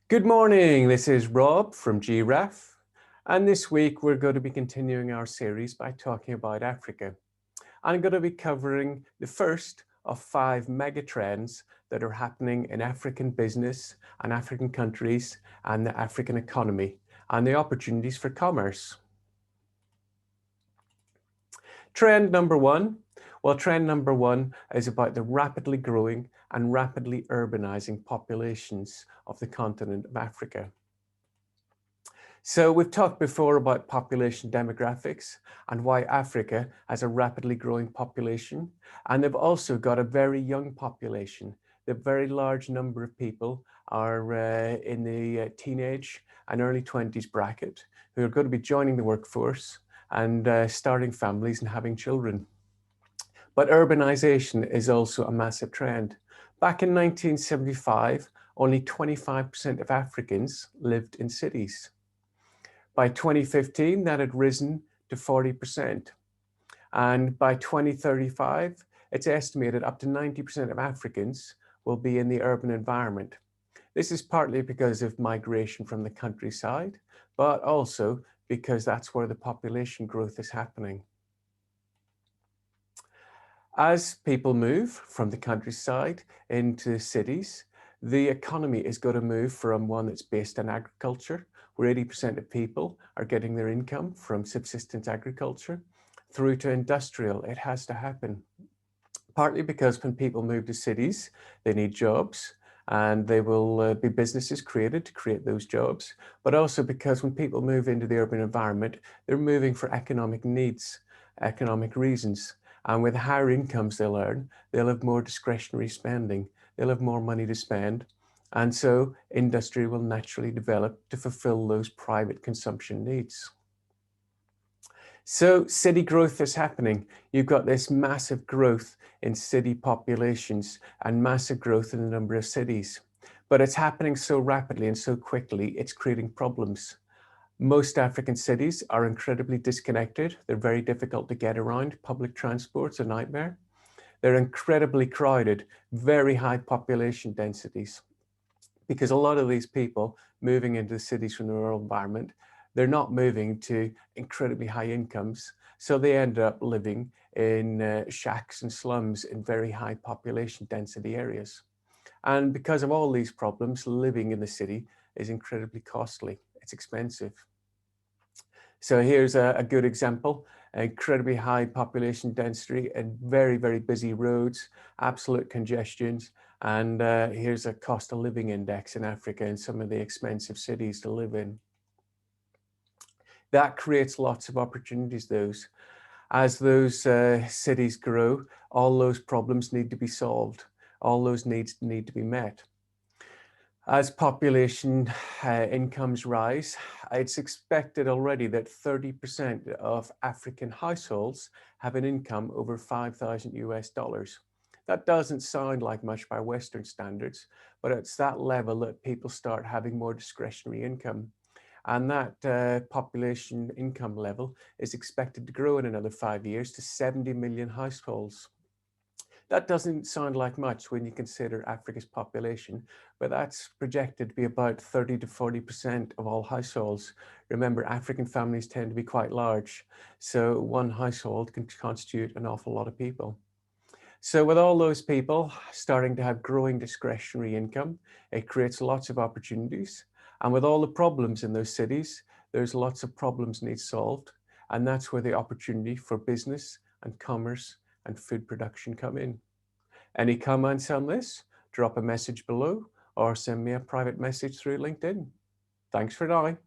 Good morning, this is Rob from GRAF, and this week we're going to be continuing our series by talking about Africa. I'm going to be covering the first of 5 megatrends that are happening in African business and African countries and the African economy and the opportunities for commerce. Trend number one. Well, trend number one is about the rapidly growing and rapidly urbanizing populations of the continent of Africa. So we've talked before about population demographics and why Africa has a rapidly growing population. And they've also got a very young population. The very large number of people are in the teenage and early 20s bracket who are going to be joining the workforce and starting families and having children. But urbanization is also a massive trend. Back in 1975, only 25% of Africans lived in cities. By 2015, that had risen to 40%. And by 2035, it's estimated up to 90% of Africans will be in the urban environment. This is partly because of migration from the countryside, but also because that's where the population growth is happening. As people move from the countryside into cities, the economy is going to move from one that's based on agriculture, where 80% of people are getting their income from subsistence agriculture, through to industrial. It has to happen. Partly because when people move to cities, they need jobs, and there will be businesses created to create those jobs, but also because when people move into the urban environment, they're moving for economic needs, economic reasons. And with higher incomes they'll earn, they'll have more discretionary spending, they'll have more money to spend. And so industry will naturally develop to fulfill those private consumption needs. So city growth is happening. You've got this massive growth in city populations and massive growth in the number of cities. But it's happening so rapidly and so quickly, it's creating problems. Most African cities are incredibly disconnected. They're very difficult to get around. Public transport's a nightmare. They're incredibly crowded, very high population densities. Because a lot of these people moving into the cities from the rural environment, they're not moving to incredibly high incomes. So they end up living in shacks and slums in very high population density areas. And because of all these problems, living in the city is incredibly costly. It's expensive. So here's a good example, incredibly high population density and very, very busy roads, absolute congestions. And here's a cost of living index in Africa and some of the expensive cities to live in. That creates lots of opportunities, as those cities grow, all those problems need to be solved. All those needs need to be met. As population incomes rise, it's expected already that 30% of African households have an income over 5,000 US dollars. That doesn't sound like much by Western standards, but it's that level that people start having more discretionary income. And that population income level is expected to grow in another 5 years to 70 million households. That doesn't sound like much when you consider Africa's population, but that's projected to be about 30 to 40% of all households. Remember, African families tend to be quite large, so one household can constitute an awful lot of people. So with all those people starting to have growing discretionary income, it creates lots of opportunities. And with all the problems in those cities, there's lots of problems need solved. And that's where the opportunity for business and commerce and food production come in. Any comments on this? Drop a message below or send me a private message through LinkedIn. Thanks for now.